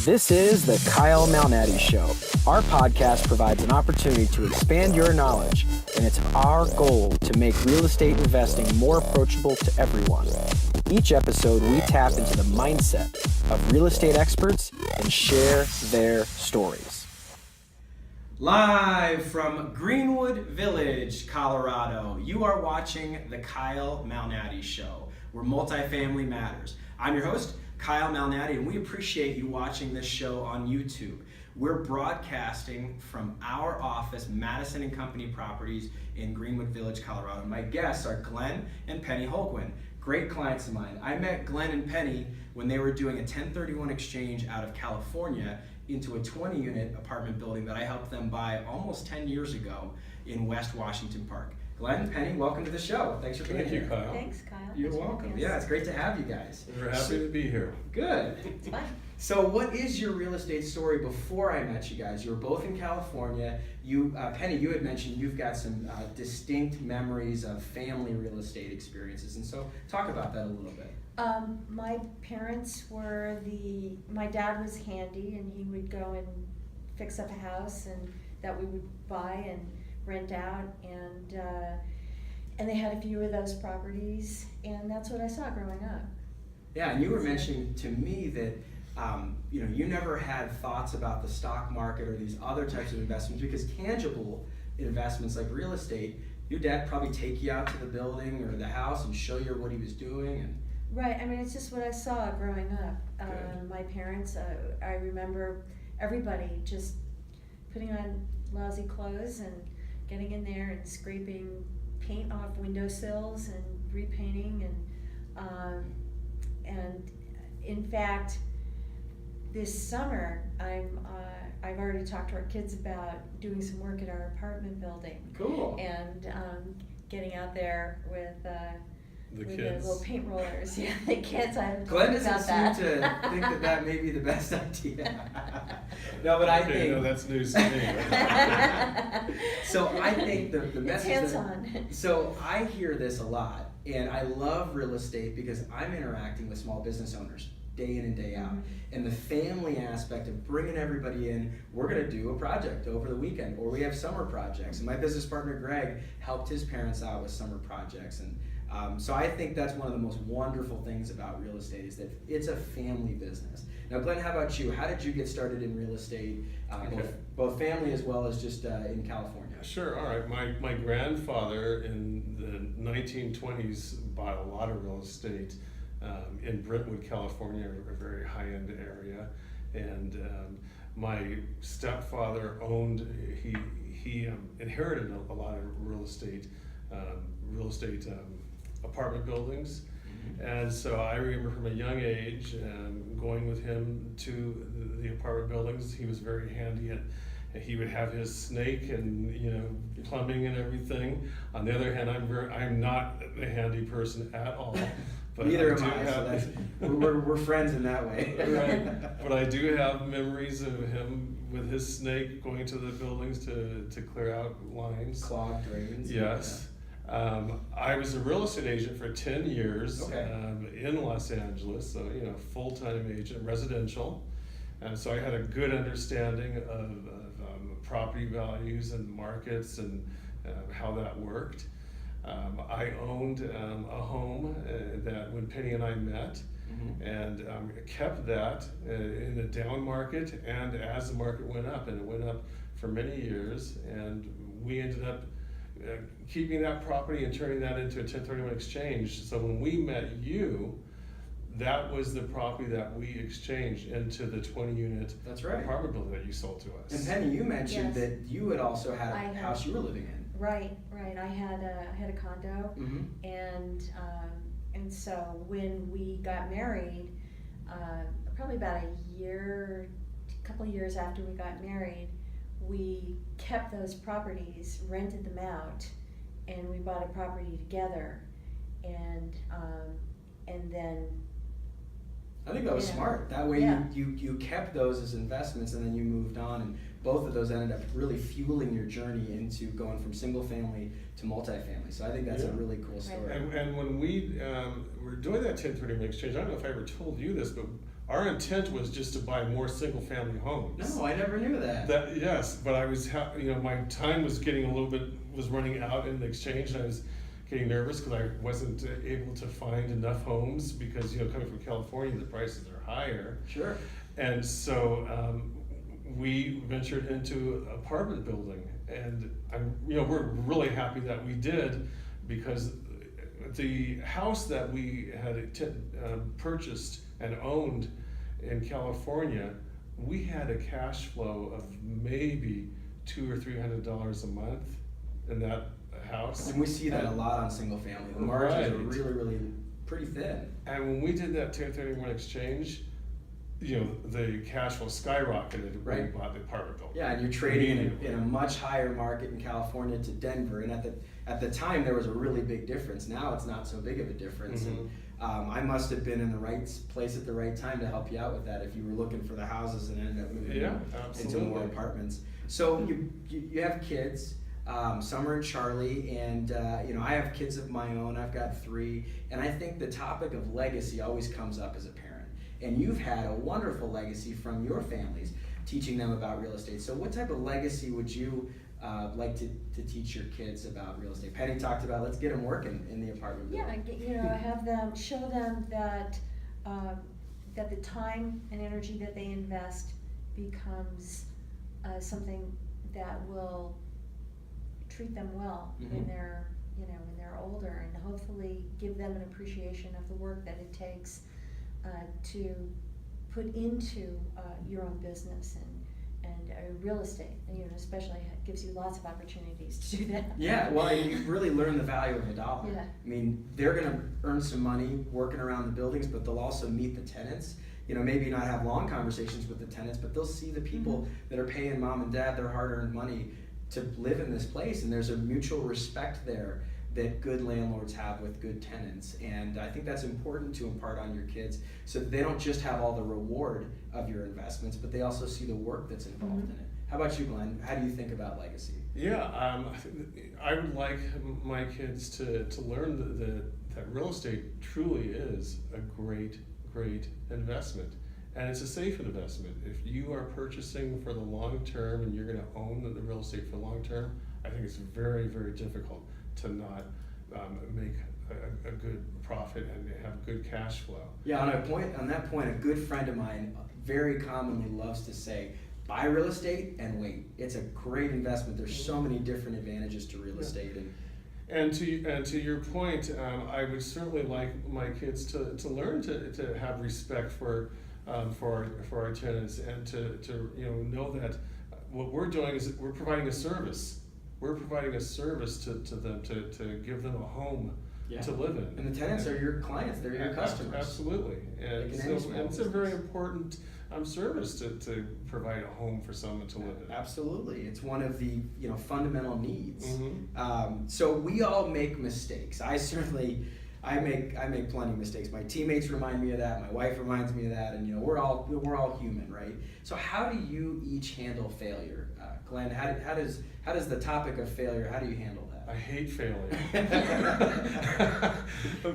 This is the Kyle Malnati Show. Our podcast provides an opportunity to expand your knowledge, and it's our goal to make real estate investing more approachable to everyone. Each episode, we tap into the mindset of real estate experts and share their stories. Live from Greenwood Village, Colorado, you are watching the Kyle Malnati Show, where multifamily matters. I'm your host, Kyle Malnati, and we appreciate you watching this show on YouTube. We're broadcasting from our office, Madison and Company Properties in Greenwood Village, Colorado. My guests are Glen and Penny Holguin, great clients of mine. I met Glen and Penny when they were doing a 1031 exchange out of California into a 20-unit apartment building that I helped them buy almost 10 years ago in West Washington Park. Glen, Penny, welcome to the show. Thanks for being here. Thank you, Kyle. Thanks, Kyle. You're welcome. Yeah, it's great to have you guys. We're happy to be here. Good. It's fun. So what is your real estate story before I met you guys? You were both in California. You, Penny, you had mentioned you've got some distinct memories of family real estate experiences. And so talk about that a little bit. My parents were my dad was handy, and he would go and fix up a house and that we would buy and rent out, and they had a few of those properties, and that's what I saw growing up. Yeah, and you were mentioning to me that you never had thoughts about the stock market or these other types of investments, because tangible investments like real estate, your dad probably take you out to the building or the house and show you what he was doing. And Right, I mean, it's just what I saw growing up. My parents, I remember everybody just putting on lousy clothes and getting in there and scraping paint off windowsills and repainting, and in fact, this summer I've already talked to our kids about doing some work at our apartment building. Cool. And getting out there with The with kids. the little paint rollers. Yeah, the kids. I'm Glenn about doesn't that. seem to think that may be the best idea. No, but I think. No, that's news to me. So I think the It's message. hands-on. So I hear this a lot, and I love real estate because I'm interacting with small business owners day in and day out. Mhm. And the family aspect of bringing everybody in, we're going to do a project over the weekend, or we have summer projects. And my business partner Greg helped his parents out with summer projects. And so I think that's one of the most wonderful things about real estate, is that it's a family business. Now, Glenn, how about you? How did you get started in real estate, both family as well as just in California? Sure, all right. My grandfather in the 1920s bought a lot of real estate in Brentwood, California, a very high-end area. And my stepfather he inherited a lot of real estate apartment buildings. And so I remember from a young age going with him to the apartment buildings. He was very handy, and he would have his snake and plumbing and everything. On the other hand, I'm not a handy person at all. But Neither am I. So we're friends in that way. Right. But I do have memories of him with his snake going to the buildings to clear out lines. Clogged drains. Yes. I was a real estate agent for 10 years in Los Angeles, so full-time agent, residential, and so I had a good understanding of property values and markets and how that worked. I owned a home that when Penny and I met, and kept that in the down market and as the market went up, and it went up for many years, and we ended up keeping that property and turning that into a 1031 exchange. So when we met you, that was the property that we exchanged into the 20-unit apartment building that you sold to us. And Penny, you mentioned Yes. that you had also had a house you were living in. Right. I had a condo, and so when we got married, probably about a couple of years after we got married, we kept those properties, rented them out, and we bought a property together, and then. I think that was smart. That way you kept those as investments, and then you moved on, and both of those ended up really fueling your journey into going from single family to multifamily. So I think that's a really cool story. And when we were doing that 1031 exchange, I don't know if I ever told you this, but Our intent was just to buy more single-family homes. No, I never knew that. Yes, but I was, my time was getting was running out in the exchange, and I was getting nervous because I wasn't able to find enough homes because, coming from California, the prices are higher. Sure. And so we ventured into apartment building, and we're really happy that we did, because the house that we had purchased and owned in California, we had a cash flow of maybe $200 or $300 a month in that house. And we see that a lot on single family. The margins are really, really pretty thin. And when we did that 1031 exchange, the cash flow skyrocketed when we bought the apartment building. Yeah, and you're trading in a much higher market in California to Denver, and at the time there was a really big difference. Now it's not so big of a difference. Mm-hmm. And I must have been in the right place at the right time to help you out with that if you were looking for the houses and ended up moving into more apartments. So you have kids. Summer and Charlie, and I have kids of my own. I've got 3, and I think the topic of legacy always comes up as a parent. And you've had a wonderful legacy from your families, teaching them about real estate. So what type of legacy would you like to teach your kids about real estate? Penny talked about, let's get them working in the apartment building. Yeah, have them, show them that that the time and energy that they invest becomes something that will treat them well when they're when they're older, and hopefully give them an appreciation of the work that it takes to put into your own business and real estate. And, especially it gives you lots of opportunities to do that. Yeah, well, you really learn the value of a dollar. Yeah. I mean, they're going to earn some money working around the buildings, but they'll also meet the tenants. Maybe not have long conversations with the tenants, but they'll see the people that are paying mom and dad their hard-earned money to live in this place, and there's a mutual respect there that good landlords have with good tenants. And I think that's important to impart on your kids, so that they don't just have all the reward of your investments, but they also see the work that's involved in it. How about you, Glenn? How do you think about legacy? Yeah, I would like my kids to learn that real estate truly is a great investment. And it's a safe investment. If you are purchasing for the long term and you're going to own the real estate for the long term, I think it's very, very difficult to not make a good profit and have good cash flow. Yeah, on that point, a good friend of mine very commonly loves to say, buy real estate and wait. It's a great investment. There's so many different advantages to real estate. And to your point, I would certainly like my kids to learn to have respect for our tenants, and to know that what we're doing is we're providing a service. We're providing a service to them to give them a home to live in. And the tenants are your clients; they're your customers. Absolutely, and so it's a very important service to provide a home for someone to live in. Absolutely, it's one of the fundamental needs. So we all make mistakes. I make plenty of mistakes. My teammates remind me of that. My wife reminds me of that, and we're all human, right? So how do you each handle failure, Glenn? How does the topic of failure? How do you handle that? I hate failure.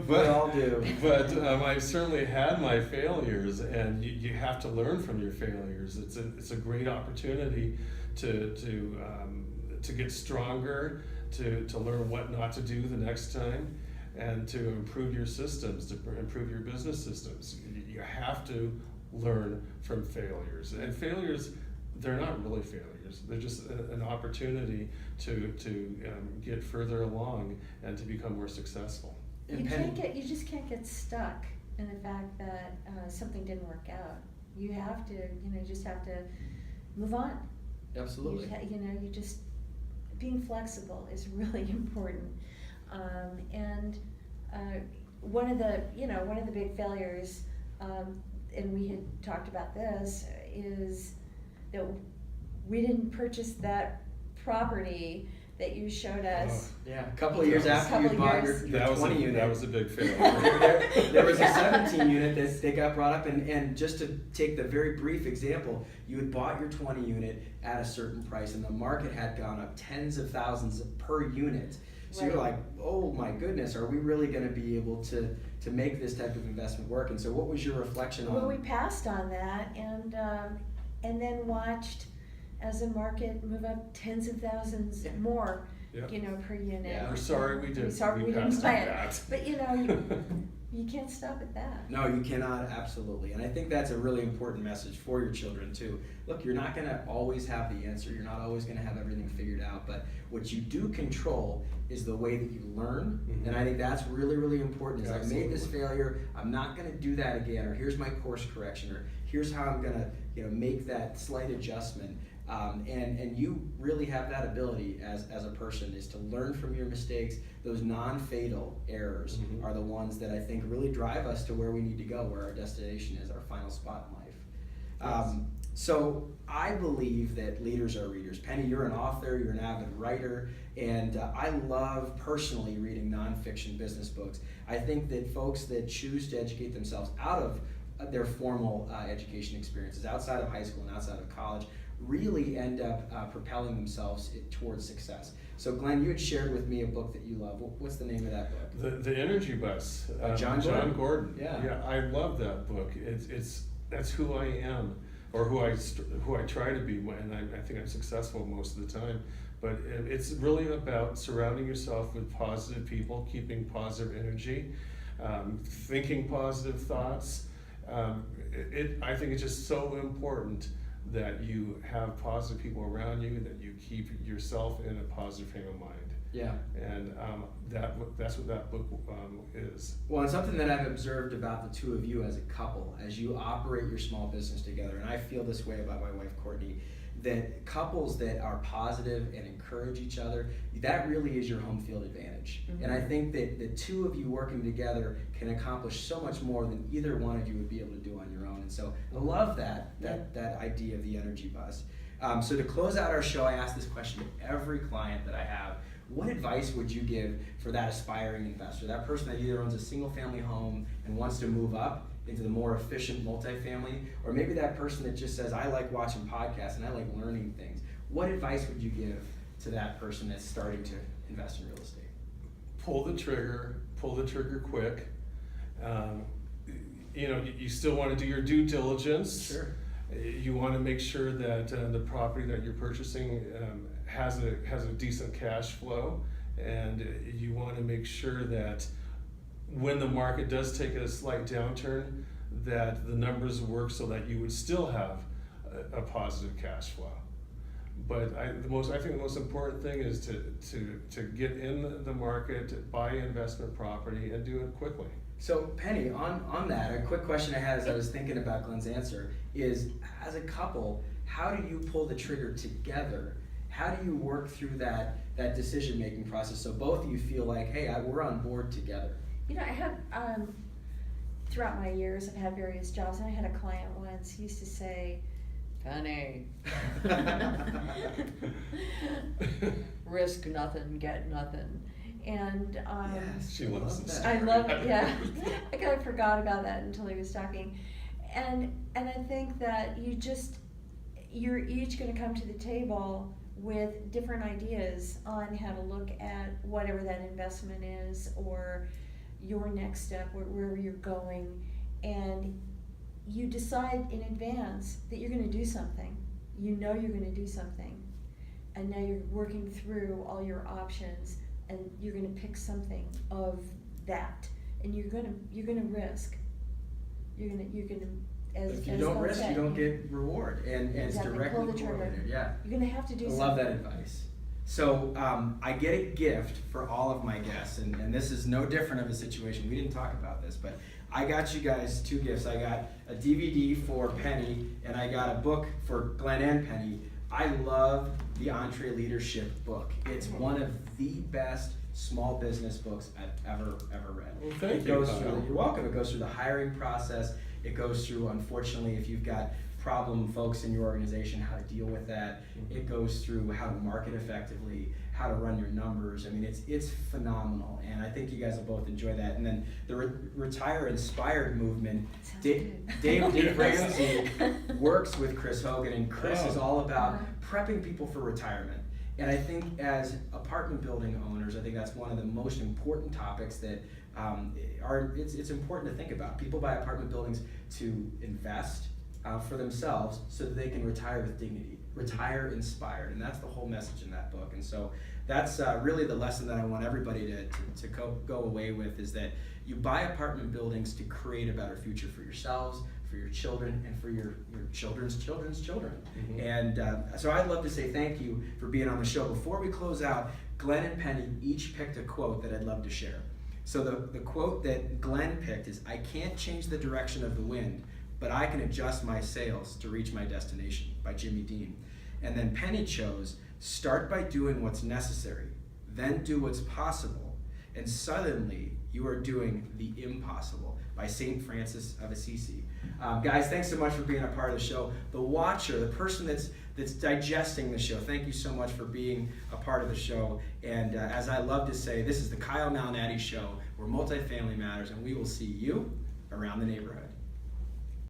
We all do. But I've certainly had my failures, and you have to learn from your failures. It's a great opportunity to get stronger, to learn what not to do the next time, and to improve your systems, to improve your business systems. You have to learn from failures. And failures, they're not really failures. They're just an opportunity to get further along and to become more successful. You just can't get stuck in the fact that something didn't work out. You have to, just have to move on. Absolutely. Being flexible is really important. And one of the big failures, and we had talked about this, is that we didn't purchase that property that you showed us. Yeah, a couple of years after you bought your 20 unit. That was a big failure. there was a 17 unit that got brought up, and just to take the very brief example, you had bought your 20 unit at a certain price, and the market had gone up tens of thousands per unit. So you're like, oh my goodness, are we really going to be able to make this type of investment work? And so what was your reflection on? Well, we passed on that and then watched as the market move up tens of thousands more, Yep. per unit. Yeah. We're sorry we did. We're sorry we didn't passed buy on it. that. But you can't stop at that. No, you cannot, absolutely. And I think that's a really important message for your children too. Look, you're not going to always have the answer. You're not always going to have everything figured out. But what you do control is the way that you learn. Mm-hmm. And I think that's really, really important. Is I made this Absolutely. failure. I'm not going to do that again. Or here's my course correction. Or here's how I'm going to make that slight adjustment. And you really have that ability as a person, is to learn from your mistakes. Those non-fatal errors Mm-hmm. are the ones that I think really drive us to where we need to go, where our destination is, our final spot in life. Yes. So I believe that leaders are readers. Penny, you're an author, you're an avid writer, and I love personally reading nonfiction business books. I think that folks that choose to educate themselves out of their formal education experiences, outside of high school and outside of college, really end up propelling themselves towards success. So Glenn, you had shared with me a book that you love. What's the name of that book? The Energy Bus. John Gordon. Yeah, I love that book. That's who I am, or who I try to be, and I think I'm successful most of the time. But it's really about surrounding yourself with positive people, keeping positive energy, thinking positive thoughts. I think it's just so important that you have positive people around you, that you keep yourself in a positive frame of mind. Yeah. And that's what that book is. Well, and something that I've observed about the two of you as a couple, as you operate your small business together, and I feel this way about my wife, Courtney, that couples that are positive and encourage each other, that really is your home field advantage. Mm-hmm. And I think that the two of you working together can accomplish so much more than either one of you would be able to do on your own. And so I love that idea of the energy bus. So to close out our show, I ask this question to every client that I have. What advice would you give for that aspiring investor, that person that either owns a single family home and wants to move up into the more efficient multifamily, or maybe that person that just says, I like watching podcasts and I like learning things? What advice would you give to that person that's starting to invest in real estate? Pull the trigger quick. You still want to do your due diligence. Sure. You want to make sure that the property that you're purchasing has a decent cash flow, and you want to make sure that when the market does take a slight downturn, that the numbers work so that you would still have a positive cash flow. But I think the most important thing is to get in the market, buy investment property, and do it quickly. So Penny, on that, a quick question I had as I was thinking about Glenn's answer is, as a couple, how do you pull the trigger together? How do you work through that decision-making process so both of you feel like, hey, we're on board together? I have, throughout my years, I've had various jobs, and I had a client once who used to say, Penny, risk nothing, get nothing. And Yes, She loves this. I love it, yeah. I kind of forgot about that until he was talking. And I think that you're each going to come to the table with different ideas on how to look at whatever that investment is, or your next step, wherever you're going, and you decide in advance that you're going to do something. You're going to do something, and now you're working through all your options, and you're going to pick something of that, and you're going to risk. You're going to. If you don't risk, you don't get reward, and it's Exactly. directly Pull the trigger. correlated. Yeah. You're going to have to do I something. love that advice. So I get a gift for all of my guests, and this is no different of a situation. We didn't talk about this, but I got you guys two gifts. I got a DVD for Penny, and I got a book for Glenn and Penny. I love the Entree Leadership book. It's one of the best small business books I've ever read. Well, thank you, Kyle. You're welcome. It goes through the hiring process. It goes through, unfortunately, if you've got problem folks in your organization, how to deal with that. It goes through how to market effectively, how to run your numbers. I mean, it's phenomenal, and I think you guys will both enjoy that. And then the Retire Inspired movement, Dave Ramsey works with Chris Hogan, and Chris is all about prepping people for retirement. And I think as apartment building owners, I think that's one of the most important topics that it's important to think about. People buy apartment buildings to invest for themselves so that they can retire with dignity, retire inspired, and that's the whole message in that book. And so that's really the lesson that I want everybody to go away with, is that you buy apartment buildings to create a better future for yourselves, for your children, and for your children's children's children. Mm-hmm. And so I'd love to say thank you for being on the show. Before we close out, Glenn and Penny each picked a quote that I'd love to share. So the quote that Glenn picked is, "I can't change the direction of the wind, but I can adjust my sails to reach my destination," by Jimmy Dean. And then Penny chose, "Start by doing what's necessary, then do what's possible, and suddenly you are doing the impossible," by St. Francis of Assisi. Guys, thanks so much for being a part of the show. The watcher, the person that's digesting the show, thank you so much for being a part of the show. And as I love to say, this is the Kyle Malnati Show, where multifamily matters, and we will see you around the neighborhood.